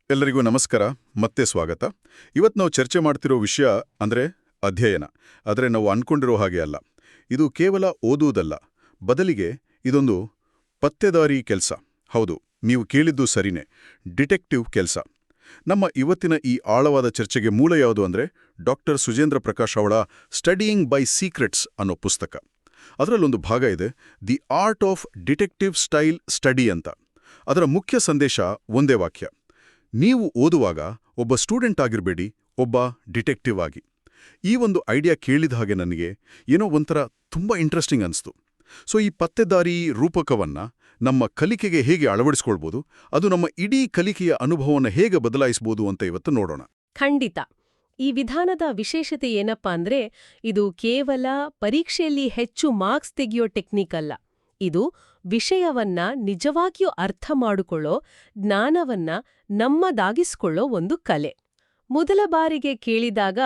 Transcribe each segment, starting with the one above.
ಎಲ್ಲರಿಗೂ ನಮಸ್ಕಾರ, ಮತ್ತೆ ಸ್ವಾಗತ. ಇವತ್ತು ನಾವು ಚರ್ಚೆ ಮಾಡ್ತಿರೋ ವಿಷಯ ಅಂದ್ರೆ ಅಧ್ಯಯನ. ಆದರೆ ನಾವು ಅನ್ಕೊಂಡಿರೋ ಹಾಗೆ ಅಲ್ಲ. ಇದು ಕೇವಲ ಓದುವುದಲ್ಲ, ಬದಲಿಗೆ ಇದೊಂದು ಪತ್ತೆದಾರಿ ಕೆಲಸ. ಹೌದು, ನೀವು ಕೇಳಿದ್ದು ಸರಿನೇ, ಡಿಟೆಕ್ಟಿವ್ ಕೆಲಸ. ನಮ್ಮ ಇವತ್ತಿನ ಈ ಆಳವಾದ ಚರ್ಚೆಗೆ ಮೂಲ ಯಾವುದು ಅಂದ್ರೆ ಡಾಕ್ಟರ್ ಸುಜೇಂದ್ರ ಪ್ರಕಾಶ್ ಅವಳ ಸ್ಟಡಿಯಿಂಗ್ ಬೈ ಸೀಕ್ರೆಟ್ಸ್ ಅನ್ನೋ ಪುಸ್ತಕ. ಅದರಲ್ಲೊಂದು ಭಾಗ ಇದೆ, the art of detective style study ಅಂತ. ಅದರ ಮುಖ್ಯ ಸಂದೇಶ ಒಂದೇ ವಾಕ್ಯ: ನೀವು ಓದುವಾಗ ಒಬ್ಬ ಸ್ಟೂಡೆಂಟ್ ಆಗಿರಬೇಡಿ, ಒಬ್ಬ ಡಿಟೆಕ್ಟಿವ್ ಆಗಿ. ಈ ಒಂದು ಐಡಿಯಾ ಕೇಳಿದ ಹಾಗೆ ನನಗೆ ಏನೋ ಒಂಥರ ತುಂಬ ಇಂಟ್ರೆಸ್ಟಿಂಗ್ ಅನಿಸ್ತು. ಸೊ ಈ ಪತ್ತೆದಾರಿ ರೂಪಕವನ್ನು ನಮ್ಮ ಕಲಿಕೆಗೆ ಹೇಗೆ ಅಳವಡಿಸ್ಕೊಳ್ಬೋದು, ಅದು ನಮ್ಮ ಇಡೀ ಕಲಿಕೆಯ ಅನುಭವವನ್ನು ಹೇಗೆ ಬದಲಾಯಿಸ್ಬೋದು ಅಂತ ಇವತ್ತು ನೋಡೋಣ. ಖಂಡಿತ. ಈ ವಿಧಾನದ ವಿಶೇಷತೆ ಏನಪ್ಪಾ ಅಂದ್ರೆ, ಇದು ಕೇವಲ ಪರೀಕ್ಷೆಯಲ್ಲಿ ಹೆಚ್ಚು ಮಾರ್ಕ್ಸ್ ತೆಗೆಯೋ ಟೆಕ್ನಿಕ್ ಅಲ್ಲ. ಇದು ವಿಷಯವನ್ನ ನಿಜವಾಗಿಯೂ ಅರ್ಥ ಮಾಡಿಕೊಳ್ಳೋ, ಜ್ಞಾನವನ್ನ ನಮ್ಮದಾಗಿಸ್ಕೊಳ್ಳೋ ಒಂದು ಕಲೆ. ಮೊದಲ ಬಾರಿಗೆ ಕೇಳಿದಾಗ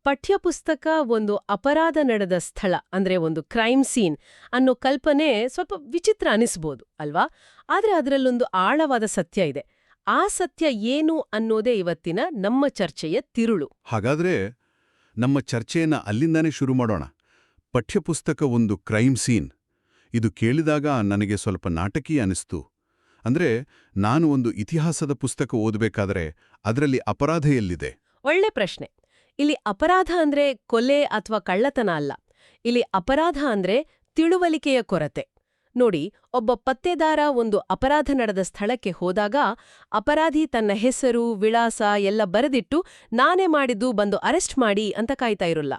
ಪಠ್ಯಪುಸ್ತಕ ಒಂದು ಅಪರಾಧ ನಡೆದ ಸ್ಥಳ ಅಂದ್ರೆ ಒಂದು ಕ್ರೈಮ್ ಸೀನ್ ಅನ್ನೋ ಕಲ್ಪನೆ ಸ್ವಲ್ಪ ವಿಚಿತ್ರ ಅನಿಸ್ಬೋದು ಅಲ್ವಾ? ಆದ್ರೆ ಅದರಲ್ಲೊಂದು ಆಳವಾದ ಸತ್ಯ ಇದೆ. ಆ ಸತ್ಯ ಏನು ಅನ್ನೋದೇ ಇವತ್ತಿನ ನಮ್ಮ ಚರ್ಚೆಯ ತಿರುಳು. ಹಾಗಾದ್ರೆ ನಮ್ಮ ಚರ್ಚೆಯನ್ನ ಅಲ್ಲಿಂದಾನೇ ಶುರು ಮಾಡೋಣ. ಪಠ್ಯಪುಸ್ತಕ ಒಂದು ಕ್ರೈಮ್ ಸೀನ್, ಇದು ಕೇಳಿದಾಗ ನನಗೆ ಸ್ವಲ್ಪ ನಾಟಕೀಯ ಅನಿಸ್ತು. ಅಂದ್ರೆ ನಾನು ಒಂದು ಇತಿಹಾಸದ ಪುಸ್ತಕ ಓದಬೇಕಾದ್ರೆ ಅದರಲ್ಲಿ ಅಪರಾಧ ಎಲ್ಲಿದೆ? ಒಳ್ಳೆ ಪ್ರಶ್ನೆ. ಇಲ್ಲಿ ಅಪರಾಧ ಅಂದ್ರೆ ಕೊಲೆ ಅಥವಾ ಕಳ್ಳತನ ಅಲ್ಲ. ಇಲ್ಲಿ ಅಪರಾಧ ಅಂದ್ರೆ ತಿಳುವಳಿಕೆಯ ಕೊರತೆ. ನೋಡಿ, ಒಬ್ಬ ಪತ್ತೆದಾರ ಒಂದು ಅಪರಾಧ ನಡೆದ ಸ್ಥಳಕ್ಕೆ ಹೋದಾಗ ಅಪರಾಧಿ ತನ್ನ ಹೆಸರು, ವಿಳಾಸ ಎಲ್ಲ ಬರೆದಿಟ್ಟು ನಾನೇ ಮಾಡಿದ್ದು, ಬಂದು ಅರೆಸ್ಟ್ ಮಾಡಿ ಅಂತ ಕಾಯ್ತಾ ಇರೋಲ್ಲ.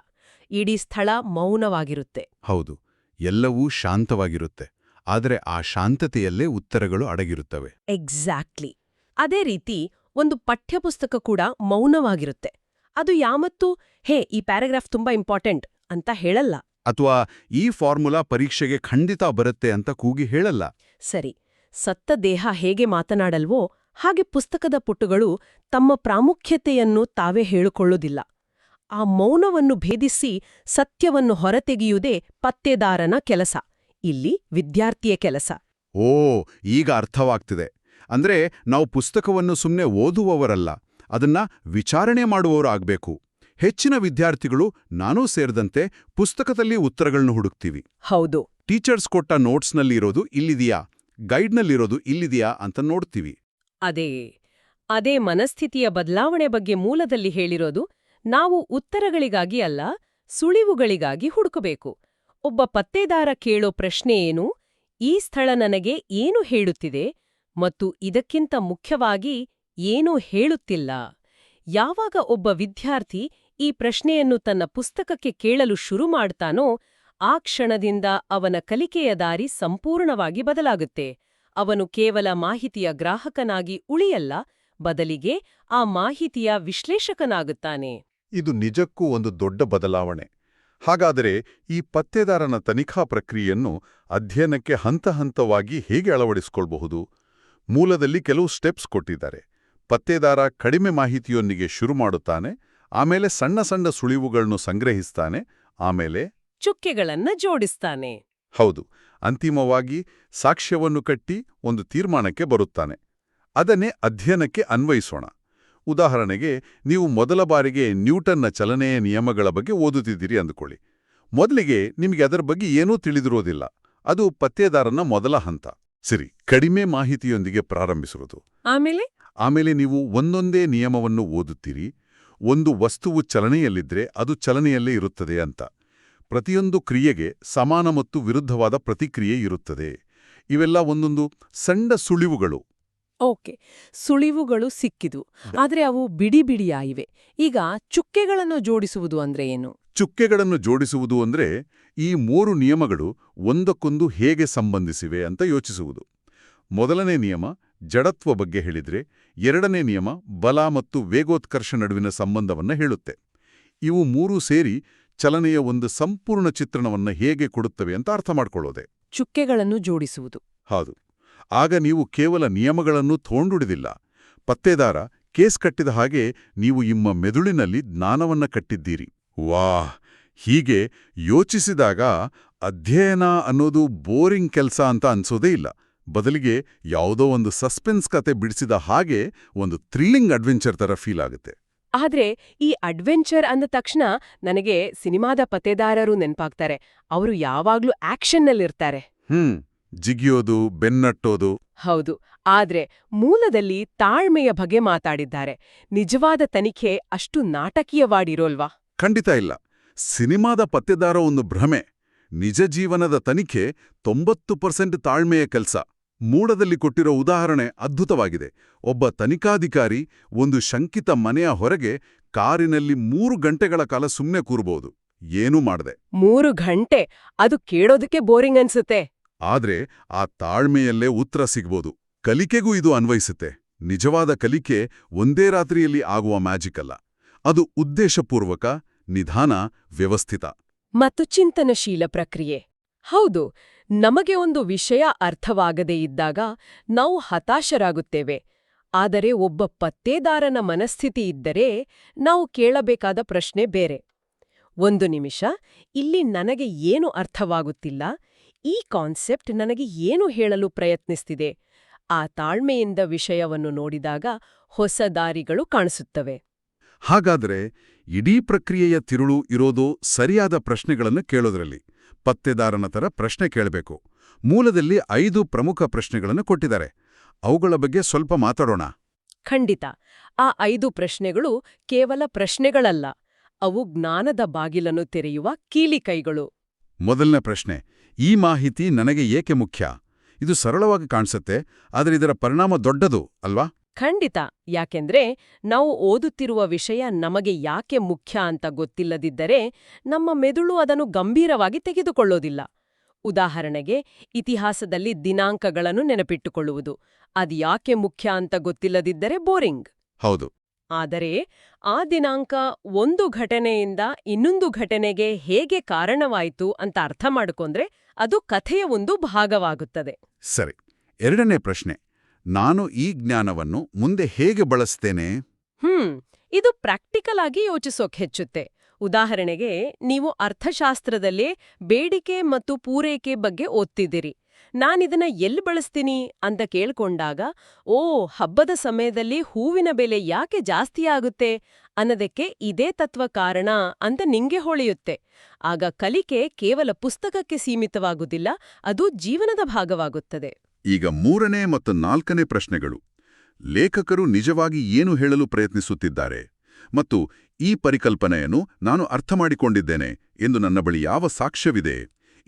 ಇಡೀ ಸ್ಥಳ ಮೌನವಾಗಿರುತ್ತೆ. ಹೌದು, ಎಲ್ಲವೂ ಶಾಂತವಾಗಿರುತ್ತೆ. ಆದರೆ ಆ ಶಾಂತತೆಯಲ್ಲೇ ಉತ್ತರಗಳು ಅಡಗಿರುತ್ತವೆ. ಎಕ್ಸಾಕ್ಟ್ಲಿ. ಅದೇ ರೀತಿ ಒಂದು ಪಠ್ಯಪುಸ್ತಕ ಕೂಡ ಮೌನವಾಗಿರುತ್ತೆ. ಅದು ಯಾವತ್ತೂ ಹೇ, ಈ ಪ್ಯಾರಾಗ್ರಾಫ್ ತುಂಬಾ ಇಂಪಾರ್ಟೆಂಟ್ ಅಂತ ಹೇಳಲ್ಲ. ಅಥವಾ ಈ ಫಾರ್ಮುಲಾ ಪರೀಕ್ಷೆಗೆ ಖಂಡಿತ ಬರುತ್ತೆ ಅಂತ ಕೂಗಿ ಹೇಳಲ್ಲ. ಸರಿ, ಸತ್ತ ದೇಹ ಹೇಗೆ ಮಾತನಾಡಲ್ವೋ ಹಾಗೆ ಪುಸ್ತಕದ ಪುಟಗಳು ತಮ್ಮ ಪ್ರಾಮುಖ್ಯತೆಯನ್ನು ತಾವೇ ಹೇಳಿಕೊಳ್ಳೋದಿಲ್ಲ. ಆ ಮೌನವನ್ನು ಭೇದಿಸಿ ಸತ್ಯವನ್ನು ಹೊರತೆಗೆಯುವುದೇ ಪತ್ತೆದಾರನ ಕೆಲಸ, ಇಲ್ಲಿ ವಿದ್ಯಾರ್ಥಿಯ ಕೆಲಸ. ಓ, ಈಗ ಅರ್ಥವಾಗ್ತಿದೆ. ಅಂದ್ರೆ ನಾವು ಪುಸ್ತಕವನ್ನು ಸುಮ್ಮನೆ ಓದುವವರಲ್ಲ, ಅದನ್ನ ವಿಚಾರಣೆ ಮಾಡುವವರು ಆಗ್ಬೇಕು. ಹೆಚ್ಚಿನ ವಿದ್ಯಾರ್ಥಿಗಳು, ನಾನೂ ಸೇರಿದಂತೆ, ಪುಸ್ತಕದಲ್ಲಿ ಉತ್ತರಗಳನ್ನು ಹುಡುಕ್ತೀವಿ. ಹೌದು. ಟೀಚರ್ಸ್ ಕೊಟ್ಟ ನೋಟ್ಸ್ನಲ್ಲಿ ಇರೋದು ಇಲ್ಲಿದೆಯಾ, ಗೈಡ್ನಲ್ಲಿರೋದು ಇಲ್ಲಿದೆಯಾ ಅಂತ ನೋಡ್ತೀವಿ. ಅದೇ ಮನಸ್ಥಿತಿಯ ಬದಲಾವಣೆ ಬಗ್ಗೆ ಮೂಲದಲ್ಲಿ ಹೇಳಿರೋದು. ನಾವು ಉತ್ತರಗಳಿಗಾಗಿ ಅಲ್ಲ, ಸುಳಿವುಗಳಿಗಾಗಿ ಹುಡುಕಬೇಕು. ಒಬ್ಬ ಪತ್ತೇದಾರ ಕೇಳೋ ಪ್ರಶ್ನೆ ಏನು? ಈ ಸ್ಥಳ ನನಗೆ ಏನು ಹೇಳುತ್ತಿದೆ? ಮತ್ತು ಇದಕ್ಕಿಂತ ಮುಖ್ಯವಾಗಿ, ಏನೂ ಹೇಳುತ್ತಿಲ್ಲ. ಯಾವಾಗ ಒಬ್ಬ ವಿದ್ಯಾರ್ಥಿ ಈ ಪ್ರಶ್ನೆಯನ್ನು ತನ್ನ ಪುಸ್ತಕಕ್ಕೆ ಕೇಳಲು ಶುರು ಮಾಡ್ತಾನೋ, ಆ ಕ್ಷಣದಿಂದ ಅವನ ಕಲಿಕೆಯ ದಾರಿ ಸಂಪೂರ್ಣವಾಗಿ ಬದಲಾಗುತ್ತೆ. ಅವನು ಕೇವಲ ಮಾಹಿತಿಯ ಗ್ರಾಹಕನಾಗಿ ಉಳಿಯಲ್ಲ, ಬದಲಿಗೆ ಆ ಮಾಹಿತಿಯ ವಿಶ್ಲೇಷಕನಾಗುತ್ತಾನೆ. ಇದು ನಿಜಕ್ಕೂ ಒಂದು ದೊಡ್ಡ ಬದಲಾವಣೆ. ಹಾಗಾದರೆ ಈ ಪತ್ತೆದಾರನ ತನಿಖಾ ಪ್ರಕ್ರಿಯೆಯನ್ನು ಅಧ್ಯಯನಕ್ಕೆ ಹಂತ-ಹಂತವಾಗಿ ಹೇಗೆ ಅಳವಡಿಸಿಕೊಳ್ಳಬಹುದು? ಮೂಲದಲ್ಲಿ ಕೆಲವು ಸ್ಟೆಪ್ಸ್ ಕೊಟ್ಟಿದ್ದಾರೆ. ಪತ್ತೆದಾರ ಕಡಿಮೆ ಮಾಹಿತಿಯೊಂದಿಗೆ ಶುರು ಮಾಡುತ್ತಾನೆ, ಆಮೇಲೆ ಸಣ್ಣ ಸಣ್ಣ ಸುಳಿವುಗಳನ್ನು ಸಂಗ್ರಹಿಸ್ತಾನೆ, ಆಮೇಲೆ ಚುಕ್ಕೆಗಳನ್ನ ಜೋಡಿಸ್ತಾನೆ. ಹೌದು, ಅಂತಿಮವಾಗಿ ಸಾಕ್ಷ್ಯವನ್ನು ಕಟ್ಟಿ ಒಂದು ತೀರ್ಮಾನಕ್ಕೆ ಬರುತ್ತಾನೆ. ಅದನ್ನೇ ಅಧ್ಯಯನಕ್ಕೆ ಅನ್ವಯಿಸೋಣ. ಉದಾಹರಣೆಗೆ, ನೀವು ಮೊದಲ ಬಾರಿಗೆ ನ್ಯೂಟನ್ನ ಚಲನೆಯ ನಿಯಮಗಳ ಬಗ್ಗೆ ಓದುತ್ತಿದ್ದೀರಿ ಅಂದುಕೊಳ್ಳಿ. ಮೊದಲಿಗೆ ನಿಮಗೆ ಅದರ ಬಗ್ಗೆ ಏನೂ ತಿಳಿದಿರೋದಿಲ್ಲ. ಅದು ಪತ್ತೆದಾರನ ಮೊದಲ ಹಂತ. ಸರಿ, ಕಡಿಮೆ ಮಾಹಿತಿಯೊಂದಿಗೆ ಪ್ರಾರಂಭಿಸುವುದು. ಆಮೇಲೆ ನೀವು ಒಂದೊಂದೇ ನಿಯಮವನ್ನು ಓದುತ್ತೀರಿ. ಒಂದು ವಸ್ತುವು ಚಲನೆಯಲ್ಲಿದ್ರೆ ಅದು ಚಲನೆಯಲ್ಲೇ ಇರುತ್ತದೆ ಅಂತ. ಪ್ರತಿಯೊಂದು ಕ್ರಿಯೆಗೆ ಸಮಾನ ಮತ್ತು ವಿರುದ್ಧವಾದ ಪ್ರತಿಕ್ರಿಯೆ ಇರುತ್ತದೆ. ಇವೆಲ್ಲ ಒಂದೊಂದು ಸಣ್ಣ ಸುಳಿವುಗಳು. ಓಕೆ, ಸುಳಿವುಗಳು ಸಿಕ್ಕಿದು. ಆದ್ರೆ ಅವು ಬಿಡಿಯಾಯಿವೆ. ಈಗ ಚುಕ್ಕೆಗಳನ್ನು ಜೋಡಿಸುವುದು ಅಂದ್ರೆ ಏನು? ಚುಕ್ಕೆಗಳನ್ನು ಜೋಡಿಸುವುದು ಅಂದ್ರೆ ಈ 3 ನಿಯಮಗಳು ಒಂದಕ್ಕೊಂದು ಹೇಗೆ ಸಂಬಂಧಿಸಿವೆ ಅಂತ ಯೋಚಿಸುವುದು. ಮೊದಲನೇ ನಿಯಮ ಜಡತ್ವ ಬಗ್ಗೆ ಹೇಳಿದ್ರೆ, ಎರಡನೇ ನಿಯಮ ಬಲ ಮತ್ತು ವೇಗೋತ್ಕರ್ಷ ನಡುವಿನ ಸಂಬಂಧವನ್ನ ಹೇಳುತ್ತೆ. ಇವು 3 ಸೇರಿ ಚಲನೆಯ ಒಂದು ಸಂಪೂರ್ಣ ಚಿತ್ರಣವನ್ನ ಹೇಗೆ ಕೊಡುತ್ತವೆ ಅಂತ ಅರ್ಥ ಮಾಡ್ಕೊಳ್ಳೋದೆ ಚುಕ್ಕೆಗಳನ್ನು ಜೋಡಿಸುವುದು. ಹೌದು. ಆಗ ನೀವು ಕೇವಲ ನಿಯಮಗಳನ್ನು ತೋಂಡುಡಿದಿಲ್ಲ. ಪತ್ತೆದಾರ ಕೇಸ್ ಕಟ್ಟಿದ ಹಾಗೆ ನೀವು ನಿಮ್ಮ ಮೆದುಳಿನಲ್ಲಿ ಜ್ಞಾನವನ್ನ ಕಟ್ಟಿದ್ದೀರಿ. ವಾಹ್! ಹೀಗೆ ಯೋಚಿಸಿದಾಗ ಅಧ್ಯಯನ ಅನ್ನೋದು ಬೋರಿಂಗ್ ಕೆಲಸ ಅಂತ ಅನ್ಸೋದೇ ಇಲ್ಲ. ಬದಲಿಗೆ ಯಾವುದೋ ಒಂದು ಸಸ್ಪೆನ್ಸ್ ಕತೆ ಬಿಡಿಸಿದ ಹಾಗೆ ಒಂದು ಥ್ರಿಲ್ಲಿಂಗ್ ಅಡ್ವೆಂಚರ್ ತರ ಫೀಲ್ ಆಗುತ್ತೆ. ಆದ್ರೆ ಈ ಅಡ್ವೆಂಚರ್ ಅಂದ ತಕ್ಷಣ ನನಗೆ ಸಿನಿಮಾದ ಪತ್ತೇದಾರರು ನೆನ್ಪಾಗ್ತಾರೆ. ಅವರು ಯಾವಾಗ್ಲೂ ಆಕ್ಷನ್ನಲ್ಲಿರ್ತಾರೆ. ಜಿಗಿಯೋದು, ಬೆನ್ನಟ್ಟೋದು. ಹೌದು. ಆದ್ರೆ ಮೂಲದಲ್ಲಿ ತಾಳ್ಮೆಯ ಬಗ್ಗೆ ಮಾತಾಡಿದ್ದಾರೆ. ನಿಜವಾದ ತನಿಖೆ ಅಷ್ಟು ನಾಟಕೀಯವಾಡಿರೋಲ್ವಾ? ಖಂಡಿತ ಇಲ್ಲ. ಸಿನಿಮಾದ ಪತ್ತೇದಾರ ಒಂದು ಭ್ರಮೆ. ನಿಜ ಜೀವನದ ತನಿಖೆ 90% ತಾಳ್ಮೆಯ ಕೆಲ್ಸ. ಮೂಡದಲ್ಲಿ ಕೊಟ್ಟಿರೋ ಉದಾಹರಣೆ ಅದ್ಭುತವಾಗಿದೆ. ಒಬ್ಬ ತನಿಖಾಧಿಕಾರಿ ಒಂದು ಶಂಕಿತ ಮನೆಯ ಹೊರಗೆ ಕಾರಿನಲ್ಲಿ 3 ಗಂಟೆಗಳ ಕಾಲ ಸುಮ್ಮನೆ ಕೂರ್ಬೋದು, ಏನೂ ಮಾಡದೆ. 3 ಗಂಟೆ? ಅದು ಕೇಳೋದಕ್ಕೆ ಬೋರಿಂಗ್ ಅನ್ಸುತ್ತೆ. ಆದ್ರೆ ಆ ತಾಳ್ಮೆಯಲ್ಲೇ ಉತ್ತರ ಸಿಗ್ಬೋದು. ಕಲಿಕೆಗೂ ಇದು ಅನ್ವಯಿಸುತ್ತೆ. ನಿಜವಾದ ಕಲಿಕೆ ಒಂದೇ ರಾತ್ರಿಯಲ್ಲಿ ಆಗುವ ಮ್ಯಾಜಿಕ್ ಅಲ್ಲ. ಅದು ಉದ್ದೇಶಪೂರ್ವಕ, ನಿಧಾನ, ವ್ಯವಸ್ಥಿತ ಮತ್ತು ಚಿಂತನಶೀಲ ಪ್ರಕ್ರಿಯೆ. ಹೌದು, ನಮಗೆ ಒಂದು ವಿಷಯ ಅರ್ಥವಾಗದೇ ಇದ್ದಾಗ ನಾವು ಹತಾಶರಾಗುತ್ತೇವೆ. ಆದರೆ ಒಬ್ಬ ಪತ್ತೇದಾರನ ಮನಸ್ಥಿತಿ ಇದ್ದರೆ ನಾವು ಕೇಳಬೇಕಾದ ಪ್ರಶ್ನೆ ಬೇರೆ. ಒಂದು ನಿಮಿಷ, ಇಲ್ಲಿ ನನಗೆ ಏನು ಅರ್ಥವಾಗುತ್ತಿಲ್ಲ, ಈ ಕಾನ್ಸೆಪ್ಟ್ ನನಗೆ ಏನು ಹೇಳಲು ಪ್ರಯತ್ನಿಸ್ತಿದೆ. ಆ ತಾಳ್ಮೆಯಿಂದ ವಿಷಯವನ್ನು ನೋಡಿದಾಗ ಹೊಸ ದಾರಿಗಳು ಕಾಣಿಸುತ್ತವೆ. ಹಾಗಾದ್ರೆ ಇಡೀ ಪ್ರಕ್ರಿಯೆಯ ತಿರುಳು ಇರೋದು ಸರಿಯಾದ ಪ್ರಶ್ನೆಗಳನ್ನು ಕೇಳೋದ್ರಲ್ಲಿ. ಪತ್ತೇದಾರನ ತರ ಪ್ರಶ್ನೆ ಕೇಳಬೇಕು. ಮೂಲದಲ್ಲಿ 5 ಪ್ರಮುಖ ಪ್ರಶ್ನೆಗಳನ್ನು ಕೊಟ್ಟಿದ್ದಾರೆ. ಅವುಗಳ ಬಗ್ಗೆ ಸ್ವಲ್ಪ ಮಾತಾಡೋಣ. ಖಂಡಿತ. ಆ 5 ಪ್ರಶ್ನೆಗಳು ಕೇವಲ ಪ್ರಶ್ನೆಗಳಲ್ಲ, ಅವು ಜ್ಞಾನದ ಬಾಗಿಲನ್ನು ತೆರೆಯುವ ಕೀಲಿಕೈಗಳು. ಮೊದಲನೇ ಪ್ರಶ್ನೆ, ಈ ಮಾಹಿತಿ ನನಗೆ ಏಕೆ ಮುಖ್ಯ? ಇದು ಸರಳವಾಗಿ ಕಾಣಿಸುತ್ತೆ, ಆದರೆ ಇದರ ಪರಿಣಾಮ ದೊಡ್ಡದು ಅಲ್ವಾ? ಖಂಡಿತ. ಯಾಕೆಂದ್ರೆ ನಾವು ಓದುತ್ತಿರುವ ವಿಷಯ ನಮಗೆ ಯಾಕೆ ಮುಖ್ಯ ಅಂತ ಗೊತ್ತಿಲ್ಲದಿದ್ದರೆ ನಮ್ಮ ಮೆದುಳು ಅದನ್ನು ಗಂಭೀರವಾಗಿ ತೆಗೆದುಕೊಳ್ಳೋದಿಲ್ಲ. ಉದಾಹರಣೆಗೆ, ಇತಿಹಾಸದಲ್ಲಿ ದಿನಾಂಕಗಳನ್ನು ನೆನಪಿಟ್ಟುಕೊಳ್ಳುವುದು. ಅದ್ಯಾಕೆ ಮುಖ್ಯ ಅಂತ ಗೊತ್ತಿಲ್ಲದಿದ್ದರೆ ಬೋರಿಂಗ್. ಹೌದು. ಆದರೆ ಆ ದಿನಾಂಕ ಒಂದು ಘಟನೆಯಿಂದ ಇನ್ನೊಂದು ಘಟನೆಗೆ ಹೇಗೆ ಕಾರಣವಾಯಿತು ಅಂತ ಅರ್ಥ ಮಾಡಿಕೊಂಡ್ರೆ ಅದು ಕಥೆಯ ಒಂದು ಭಾಗವಾಗುತ್ತದೆ. ಸರಿ. ಎರಡನೇ ಪ್ರಶ್ನೆ, ನಾನು ಈ ಜ್ಞಾನವನ್ನು ಮುಂದೆ ಹೇಗೆ ಬಳಸ್ತೇನೆ? ಇದು ಪ್ರಾಕ್ಟಿಕಲ್ ಆಗಿ ಯೋಚಿಸೋಕ್ ಹೆಚ್ಚುತ್ತೆ. ಉದಾಹರಣೆಗೆ, ನೀವು ಅರ್ಥಶಾಸ್ತ್ರದಲ್ಲೇ ಬೇಡಿಕೆ ಮತ್ತು ಪೂರೈಕೆ ಬಗ್ಗೆ ಓದ್ತಿದ್ದೀರಿ. ನಾನಿದನ್ನ ಎಲ್ಲಿ ಬಳಸ್ತೀನಿ ಅಂತ ಕೇಳ್ಕೊಂಡಾಗ, ಹಬ್ಬದ ಸಮಯದಲ್ಲಿ ಹೂವಿನ ಬೆಲೆ ಯಾಕೆ ಜಾಸ್ತಿ ಆಗುತ್ತೆ ಅನ್ನೋದಕ್ಕೆ ಇದೇ ತತ್ವ ಕಾರಣ ಅಂತ ನಿಂಗೆ ಹೊಳೆಯುತ್ತೆ. ಆಗ ಕಲಿಕೆ ಕೇವಲ ಪುಸ್ತಕಕ್ಕೆ ಸೀಮಿತವಾಗುವುದಿಲ್ಲ, ಅದು ಜೀವನದ ಭಾಗವಾಗುತ್ತದೆ. ಈಗ 3ನೇ ಮತ್ತು 4ನೇ ಪ್ರಶ್ನೆಗಳು. ಲೇಖಕರು ನಿಜವಾಗಿ ಏನು ಹೇಳಲು ಪ್ರಯತ್ನಿಸುತ್ತಿದ್ದಾರೆ ಮತ್ತು ಈ ಪರಿಕಲ್ಪನೆಯನ್ನು ನಾನು ಅರ್ಥಮಾಡಿಕೊಂಡಿದ್ದೇನೆ ಎಂದು ನನ್ನ ಬಳಿ ಯಾವ ಸಾಕ್ಷ್ಯವಿದೆ?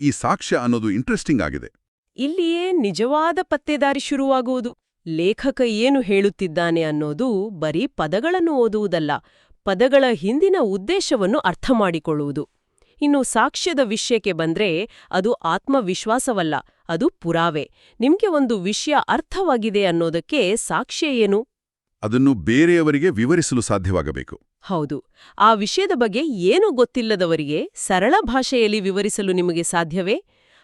ಈ ಸಾಕ್ಷ್ಯ ಅನ್ನೋದು ಇಂಟ್ರೆಸ್ಟಿಂಗ್ ಆಗಿದೆ. ಇಲ್ಲಿಯೇ ನಿಜವಾದ ಪತ್ತೇದಾರಿ ಶುರುವಾಗುವುದು. ಲೇಖಕ ಏನು ಹೇಳುತ್ತಿದ್ದಾನೆ ಅನ್ನೋದು ಬರೀ ಪದಗಳನ್ನು ಓದುವುದಲ್ಲ, ಪದಗಳ ಹಿಂದಿನ ಉದ್ದೇಶವನ್ನು ಅರ್ಥಮಾಡಿಕೊಳ್ಳುವುದು. ಇನ್ನು ಸಾಕ್ಷ್ಯದ ವಿಷಯಕ್ಕೆ ಬಂದ್ರೆ ಅದು ಆತ್ಮವಿಶ್ವಾಸವಲ್ಲ, ಅದು ಪುರಾವೆ. ನಿಮ್ಗೆ ಒಂದು ವಿಷಯ ಅರ್ಥವಾಗಿದೆ ಅನ್ನೋದಕ್ಕೆ ಸಾಕ್ಷ್ಯ ಏನು? ಅದನ್ನು ಬೇರೆಯವರಿಗೆ ವಿವರಿಸಲು ಸಾಧ್ಯವಾಗಬೇಕು. ಹೌದು. ಆ ವಿಷಯದ ಬಗ್ಗೆ ಏನೂ ಗೊತ್ತಿಲ್ಲದವರಿಗೆ ಸರಳ ಭಾಷೆಯಲ್ಲಿ ವಿವರಿಸಲು ನಿಮಗೆ ಸಾಧ್ಯವೇ?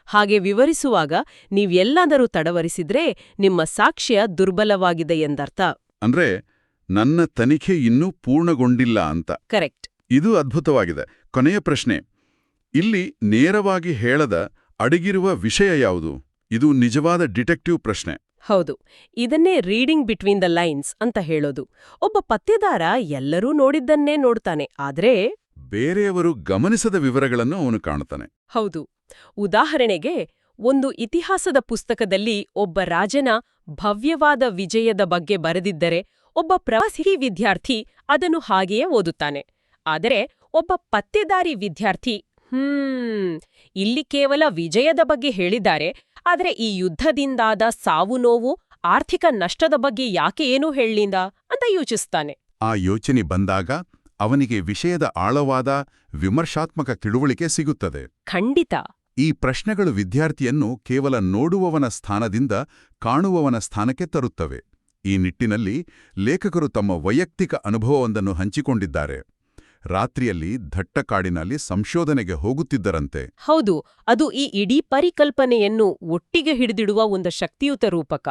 ಹಾಗೆ ವಿವರಿಸುವಾಗ ನೀವೆಲ್ಲಾದರೂ ತಡವರಿಸಿದ್ರೆ ನಿಮ್ಮ ಸಾಕ್ಷ್ಯ ದುರ್ಬಲವಾಗಿದೆ ಎಂದರ್ಥ. ಅಂದ್ರೆ ನನ್ನ ತನಿಖೆ ಇನ್ನೂ ಪೂರ್ಣಗೊಂಡಿಲ್ಲ ಅಂತ. ಕರೆಕ್ಟ್. ಇದು ಅದ್ಭುತವಾಗಿದೆ. ಕೊನೆಯ ಪ್ರಶ್ನೆ, ಇಲ್ಲಿ ನೇರವಾಗಿ ಹೇಳದ ಅಡಗಿರುವ ವಿಷಯ ಯಾವುದು? ಇದು ನಿಜವಾದ ಡಿಟೆಕ್ಟಿವ್ ಪ್ರಶ್ನೆ. ಹೌದು. ಇದನ್ನೇ ರೀಡಿಂಗ್ ಬಿಟ್ವೀನ್ ದ ಲೈನ್ಸ್ ಅಂತ ಹೇಳೋದು. ಒಬ್ಬ ಪತ್ತೇದಾರ ಎಲ್ಲರೂ ನೋಡಿದ್ದನ್ನೇ ನೋಡ್ತಾನೆ, ಆದ್ರೆ ಬೇರೆಯವರು ಗಮನಿಸದ ವಿವರಗಳನ್ನು ಅವನು ಕಾಣುತ್ತಾನೆ. ಹೌದು. ಉದಾಹರಣೆಗೆ, ಒಂದು ಇತಿಹಾಸದ ಪುಸ್ತಕದಲ್ಲಿ ಒಬ್ಬ ರಾಜನ ಭವ್ಯವಾದ ವಿಜಯದ ಬಗ್ಗೆ ಬರೆದಿದ್ದರೆ ಒಬ್ಬ ಪ್ರವಾಸಿ ವಿದ್ಯಾರ್ಥಿ ಅದನ್ನು ಹಾಗೆಯೇ ಓದುತ್ತಾನೆ. ಆದರೆ ಒಬ್ಬ ಪತ್ತೇದಾರಿ ವಿದ್ಯಾರ್ಥಿ, ಇಲ್ಲಿ ಕೇವಲ ವಿಜಯದ ಬಗ್ಗೆ ಹೇಳಿದ್ದಾರೆ, ಆದರೆ ಈ ಯುದ್ಧದಿಂದಾದ ಸಾವು ನೋವು, ಆರ್ಥಿಕ ನಷ್ಟದ ಬಗ್ಗೆ ಯಾಕೆ ಏನೂ ಹೇಳಲಿಲ್ಲ ಅಂತ ಯೋಚಿಸ್ತಾನೆ. ಆ ಯೋಚನೆ ಬಂದಾಗ ಅವನಿಗೆ ವಿಷಯದ ಆಳವಾದ ವಿಮರ್ಶಾತ್ಮಕ ತಿಳುವಳಿಕೆ ಸಿಗುತ್ತದೆ. ಖಂಡಿತ. ಈ ಪ್ರಶ್ನೆಗಳು ವಿದ್ಯಾರ್ಥಿಯನ್ನು ಕೇವಲ ನೋಡುವವನ ಸ್ಥಾನದಿಂದ ಕಾಣುವವನ ಸ್ಥಾನಕ್ಕೆ ತರುತ್ತವೆ. ಈ ನಿಟ್ಟಿನಲ್ಲಿ ಲೇಖಕರು ತಮ್ಮ ವೈಯಕ್ತಿಕ ಅನುಭವವೊಂದನ್ನು ಹಂಚಿಕೊಂಡಿದ್ದಾರೆ. ರಾತ್ರಿಯಲ್ಲಿ ದಟ್ಟ ಕಾಡಿನಲ್ಲಿ ಸಂಶೋಧನೆಗೆ ಹೋಗುತ್ತಿದ್ದರಂತೆ. ಹೌದು. ಅದು ಈ ಇಡೀ ಪರಿಕಲ್ಪನೆಯನ್ನು ಒಟ್ಟಿಗೆ ಹಿಡಿದಿಡುವ ಒಂದು ಶಕ್ತಿಯುತ ರೂಪಕ.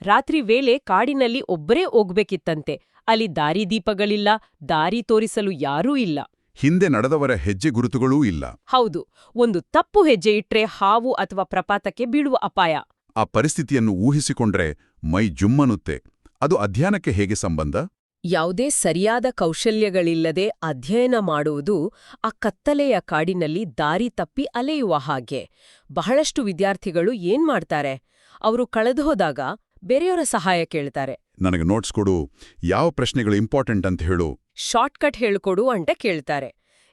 ರಾತ್ರಿ ವೇಳೆ ಕಾಡಿನಲ್ಲಿ ಒಬ್ಬರೇ ಹೋಗ್ಬೇಕಿತ್ತಂತೆ. ಅಲ್ಲಿ ದಾರಿದೀಪಗಳಿಲ್ಲ, ದಾರಿ ತೋರಿಸಲು ಯಾರೂ ಇಲ್ಲ. ಹಿಂದೆ ನಡೆದವರ ಹೆಜ್ಜೆ ಗುರುತುಗಳೂ ಇಲ್ಲ. ಹೌದು. ಒಂದು ತಪ್ಪು ಹೆಜ್ಜೆ ಇಟ್ರೆ ಹಾವು ಅಥವಾ ಪ್ರಪಾತಕ್ಕೆ ಬೀಳುವ ಅಪಾಯ. ಆ ಪರಿಸ್ಥಿತಿಯನ್ನು ಊಹಿಸಿಕೊಂಡ್ರೆ ಮೈ ಜುಮ್ಮನುತ್ತೆ. ಅದು ಅಧ್ಯಯನಕ್ಕೆ ಹೇಗೆ ಸಂಬಂಧ? ಯಾವುದೇ ಸರಿಯಾದ ಕೌಶಲ್ಯಗಳಿಲ್ಲದೆ ಅಧ್ಯಯನ ಮಾಡುವುದು ಆ ಕತ್ತಲೆಯ ಕಾಡಿನಲ್ಲಿ ದಾರಿ ತಪ್ಪಿ ಅಲೆಯುವ ಹಾಗೆ. ಬಹಳಷ್ಟು ವಿದ್ಯಾರ್ಥಿಗಳು ಏನ್ಮಾಡ್ತಾರೆ? ಅವರು ಕಳೆದುಹೋದಾಗ ಬೇರೆಯವರ ಸಹಾಯ ಕೇಳ್ತಾರೆ. ನನಗೆ ನೋಟ್ಸ್ ಕೊಡು, ಯಾವ ಪ್ರಶ್ನೆಗಳು ಇಂಪಾರ್ಟೆಂಟ್ ಅಂತ ಹೇಳು. ಶಾರ್ಟ್ಕಟ್ ಹೇಳ್ಕೊಡು ಅಂತ ಕೇಳ್ತಾರೆ.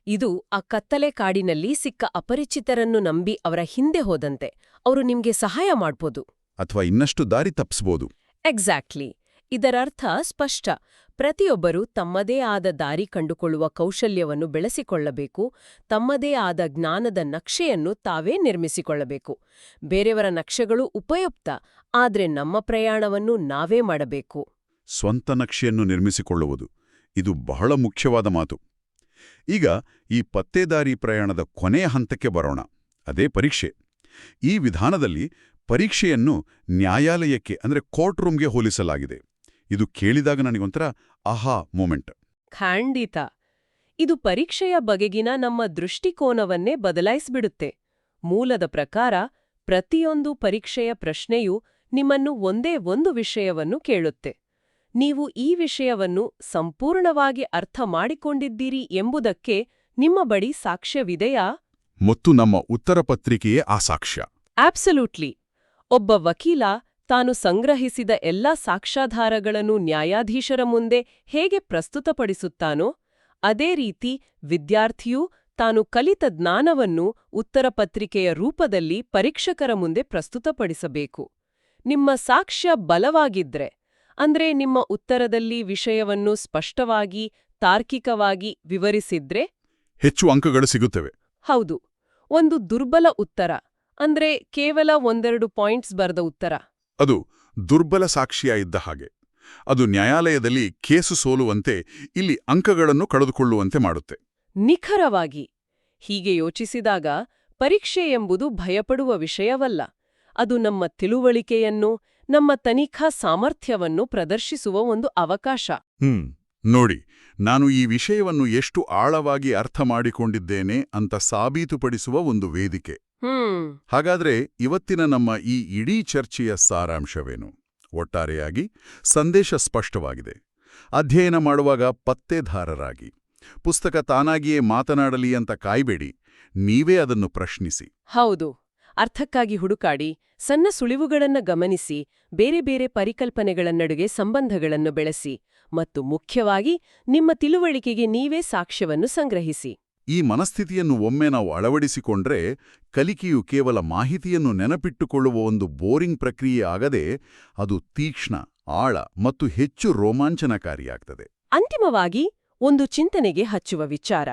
ಇದು ಆ ಕತ್ತಲೆ ಕಾಡಿನಲ್ಲಿ ಸಿಕ್ಕ ಅಪರಿಚಿತರನ್ನು ನಂಬಿ ಅವರ ಹಿಂದೆ ಹೋದಂತೆ. ಅವರು ನಿಮ್ಗೆ ಸಹಾಯ ಮಾಡ್ಬೋದು, ಅಥವಾ ಇನ್ನಷ್ಟು ದಾರಿ ತಪ್ಪಿಸ್ಬೋದು. ಎಕ್ಸಾಕ್ಟ್ಲಿ. ಇದರರ್ಥ ಸ್ಪಷ್ಟ. ಪ್ರತಿಯೊಬ್ಬರೂ ತಮ್ಮದೇ ಆದ ದಾರಿ ಕಂಡುಕೊಳ್ಳುವ ಕೌಶಲ್ಯವನ್ನು ಬೆಳೆಸಿಕೊಳ್ಳಬೇಕು, ತಮ್ಮದೇ ಆದ ಜ್ಞಾನದ ನಕ್ಷೆಯನ್ನು ತಾವೇ ನಿರ್ಮಿಸಿಕೊಳ್ಳಬೇಕು. ಬೇರೆಯವರ ನಕ್ಷೆಗಳು ಉಪಯುಕ್ತ, ಆದ್ರೆ ನಮ್ಮ ಪ್ರಯಾಣವನ್ನು ನಾವೇ ಮಾಡಬೇಕು. ಸ್ವಂತ ನಕ್ಷೆಯನ್ನು ನಿರ್ಮಿಸಿಕೊಳ್ಳುವುದು, ಇದು ಬಹಳ ಮುಖ್ಯವಾದ ಮಾತು. ಈಗ ಈ ಪತ್ತೇದಾರಿ ಪ್ರಯಾಣದ ಕೊನೆಯ ಹಂತಕ್ಕೆ ಬರೋಣ, ಅದೇ ಪರೀಕ್ಷೆ. ಈ ವಿಧಾನದಲ್ಲಿ ಪರೀಕ್ಷೆಯನ್ನು ನ್ಯಾಯಾಲಯಕ್ಕೆ ಅಂದ್ರೆ ಕೋರ್ಟ್ ರೂಮ್ಗೆ ಹೋಲಿಸಲಾಗಿದೆ. ಇದು ಕೇಳಿದಾಗ ನನಗೊಂಥರ ಆಹಾ ಮೂಮೆಂಟ್. ಖಂಡಿತ. ಇದು ಪರೀಕ್ಷೆಯ ಬಗೆಗಿನ ನಮ್ಮ ದೃಷ್ಟಿಕೋನವನ್ನೇ ಬದಲಾಯಿಸ್ಬಿಡುತ್ತೆ. ಮೂಲದ ಪ್ರಕಾರ ಪ್ರತಿಯೊಂದು ಪರೀಕ್ಷೆಯ ಪ್ರಶ್ನೆಯೂ ನಿಮ್ಮನ್ನು ಒಂದೇ ಒಂದು ವಿಷಯವನ್ನು ಕೇಳುತ್ತೆ. ನೀವು ಈ ವಿಷಯವನ್ನು ಸಂಪೂರ್ಣವಾಗಿ ಅರ್ಥ ಮಾಡಿಕೊಂಡಿದ್ದೀರಿ ಎಂಬುದಕ್ಕೆ ನಿಮ್ಮ ಬಳಿ ಸಾಕ್ಷ್ಯವಿದೆಯಾ? ಮತ್ತು ನಮ್ಮ ಉತ್ತರ ಪತ್ರಿಕೆಯೇ ಆ ಸಾಕ್ಷ್ಯ. ಆಬ್ಸಲ್ಯೂಟ್ಲಿ. ಒಬ್ಬ ವಕೀಲ ತಾನು ಸಂಗ್ರಹಿಸಿದ ಎಲ್ಲಾ ಸಾಕ್ಷ್ಯಾಧಾರಗಳನ್ನು ನ್ಯಾಯಾಧೀಶರ ಮುಂದೆ ಹೇಗೆ ಪ್ರಸ್ತುತಪಡಿಸುತ್ತಾನೋ, ಅದೇ ರೀತಿ ವಿದ್ಯಾರ್ಥಿಯೂ ತಾನು ಕಲಿತ ಜ್ಞಾನವನ್ನು ಉತ್ತರ ಪತ್ರಿಕೆಯ ರೂಪದಲ್ಲಿ ಪರೀಕ್ಷಕರ ಮುಂದೆ ಪ್ರಸ್ತುತಪಡಿಸಬೇಕು. ನಿಮ್ಮ ಸಾಕ್ಷ್ಯ ಬಲವಾಗಿದ್ರೆ, ಅಂದ್ರೆ ನಿಮ್ಮ ಉತ್ತರದಲ್ಲಿ ವಿಷಯವನ್ನು ಸ್ಪಷ್ಟವಾಗಿ, ತಾರ್ಕಿಕವಾಗಿ ವಿವರಿಸಿದ್ರೆ, ಹೆಚ್ಚು ಅಂಕಗಳು ಸಿಗುತ್ತವೆ. ಹೌದು. ಒಂದು ದುರ್ಬಲ ಉತ್ತರ, ಅಂದ್ರೆ ಕೇವಲ ಒಂದೆರಡು ಪಾಯಿಂಟ್ಸ್ ಬರೆದ ಉತ್ತರ, ಅದು ದುರ್ಬಲ ಸಾಕ್ಷಿಯ ಇದ್ದ ಹಾಗೆ. ಅದು ನ್ಯಾಯಾಲಯದಲ್ಲಿ ಕೇಸು ಸೋಲುವಂತೆ, ಇಲ್ಲಿ ಅಂಕಗಳನ್ನು ಕಳೆದುಕೊಳ್ಳುವಂತೆ ಮಾಡುತ್ತೆ. ನಿಖರವಾಗಿ. ಹೀಗೆ ಯೋಚಿಸಿದಾಗ ಪರೀಕ್ಷೆ ಎಂಬುದು ಭಯಪಡುವ ವಿಷಯವಲ್ಲ. ಅದು ನಮ್ಮ ತಿಳುವಳಿಕೆಯನ್ನು, ನಮ್ಮ ತನಿಖಾ ಸಾಮರ್ಥ್ಯವನ್ನು ಪ್ರದರ್ಶಿಸುವ ಒಂದು ಅವಕಾಶ. ನೋಡಿ, ನಾನು ಈ ವಿಷಯವನ್ನು ಎಷ್ಟು ಆಳವಾಗಿ ಅರ್ಥ ಮಾಡಿಕೊಂಡಿದ್ದೇನೆ ಅಂತ ಸಾಬೀತುಪಡಿಸುವ ಒಂದು ವೇದಿಕೆ. ಹಾಗಾದ್ರೆ ಇವತ್ತಿನ ನಮ್ಮ ಈ ಇಡೀ ಚರ್ಚೆಯ ಸಾರಾಂಶವೇನು? ಒಟ್ಟಾರೆಯಾಗಿ ಸಂದೇಶ ಸ್ಪಷ್ಟವಾಗಿದೆ. ಅಧ್ಯಯನ ಮಾಡುವಾಗ ಪತ್ತೇದಾರರಾಗಿ. ಪುಸ್ತಕ ತಾನಾಗಿಯೇ ಮಾತನಾಡಲಿ ಅಂತ ಕಾಯ್ಬೇಡಿ, ನೀವೇ ಅದನ್ನು ಪ್ರಶ್ನಿಸಿ. ಹೌದು. ಅರ್ಥಕ್ಕಾಗಿ ಹುಡುಕಾಡಿ, ಸಣ್ಣ ಸುಳಿವುಗಳನ್ನ ಗಮನಿಸಿ, ಬೇರೆ ಬೇರೆ ಪರಿಕಲ್ಪನೆಗಳ ನಡುವೆ ಸಂಬಂಧಗಳನ್ನು ಬೆಳೆಸಿ, ಮತ್ತು ಮುಖ್ಯವಾಗಿ ನಿಮ್ಮ ತಿಳುವಳಿಕೆಗೆ ನೀವೇ ಸಾಕ್ಷ್ಯವನ್ನು ಸಂಗ್ರಹಿಸಿ. ಈ ಮನಸ್ಥಿತಿಯನ್ನು ಒಮ್ಮೆ ನಾವು ಅಳವಡಿಸಿಕೊಂಡ್ರೆ, ಕಲಿಕೆಯು ಕೇವಲ ಮಾಹಿತಿಯನ್ನು ನೆನಪಿಟ್ಟುಕೊಳ್ಳುವ ಒಂದು ಬೋರಿಂಗ್ ಪ್ರಕ್ರಿಯೆ ಆಗದೆ, ಅದು ತೀಕ್ಷ್ಣ, ಆಳ ಮತ್ತು ಹೆಚ್ಚು ರೋಮಾಂಚನಕಾರಿಯಾಗ್ತದೆ. ಅಂತಿಮವಾಗಿ ಒಂದು ಚಿಂತನೆಗೆ ಹಚ್ಚುವ ವಿಚಾರ.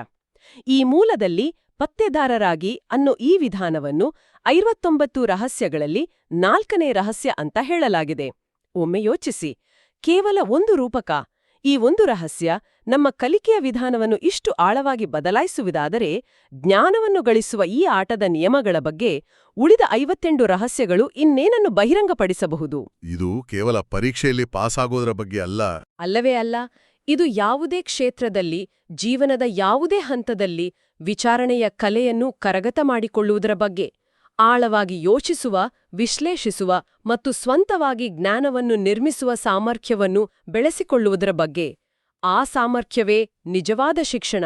ಈ ಮೂಲದಲ್ಲಿ ಪತ್ತೇದಾರರಾಗಿ ಅನ್ನೋ ಈ ವಿಧಾನವನ್ನು 59 ರಹಸ್ಯಗಳಲ್ಲಿ 4ನೇ ರಹಸ್ಯ ಅಂತ ಹೇಳಲಾಗಿದೆ. ಒಮ್ಮೆ ಯೋಚಿಸಿ, ಕೇವಲ ಒಂದು ರೂಪಕ, ಈ ಒಂದು ರಹಸ್ಯ ನಮ್ಮ ಕಲಿಕೆಯ ವಿಧಾನವನ್ನು ಇಷ್ಟು ಆಳವಾಗಿ ಬದಲಾಯಿಸುವುದಾದರೆ, ಜ್ಞಾನವನ್ನು ಗಳಿಸುವ ಈ ಆಟದ ನಿಯಮಗಳ ಬಗ್ಗೆ ಉಳಿದ 58 ರಹಸ್ಯಗಳು ಇನ್ನೇನನ್ನು ಬಹಿರಂಗಪಡಿಸಬಹುದು? ಇದು ಕೇವಲ ಪರೀಕ್ಷೆಯಲ್ಲಿ ಪಾಸಾಗೋದ್ರ ಬಗ್ಗೆ ಅಲ್ಲ. ಅಲ್ಲವೇ ಅಲ್ಲ. ಇದು ಯಾವುದೇ ಕ್ಷೇತ್ರದಲ್ಲಿ, ಜೀವನದ ಯಾವುದೇ ಹಂತದಲ್ಲಿ ವಿಚಾರಣೆಯ ಕಲೆಯನ್ನು ಕರಗತ ಮಾಡಿಕೊಳ್ಳುವುದರ ಬಗ್ಗೆ, ಆಳವಾಗಿ ಯೋಚಿಸುವ, ವಿಶ್ಲೇಷಿಸುವ ಮತ್ತು ಸ್ವಂತವಾಗಿ ಜ್ಞಾನವನ್ನು ನಿರ್ಮಿಸುವ ಸಾಮರ್ಥ್ಯವನ್ನು ಬೆಳೆಸಿಕೊಳ್ಳುವುದರ ಬಗ್ಗೆ. ಆ ಸಾಮರ್ಥ್ಯವೇ ನಿಜವಾದ ಶಿಕ್ಷಣ.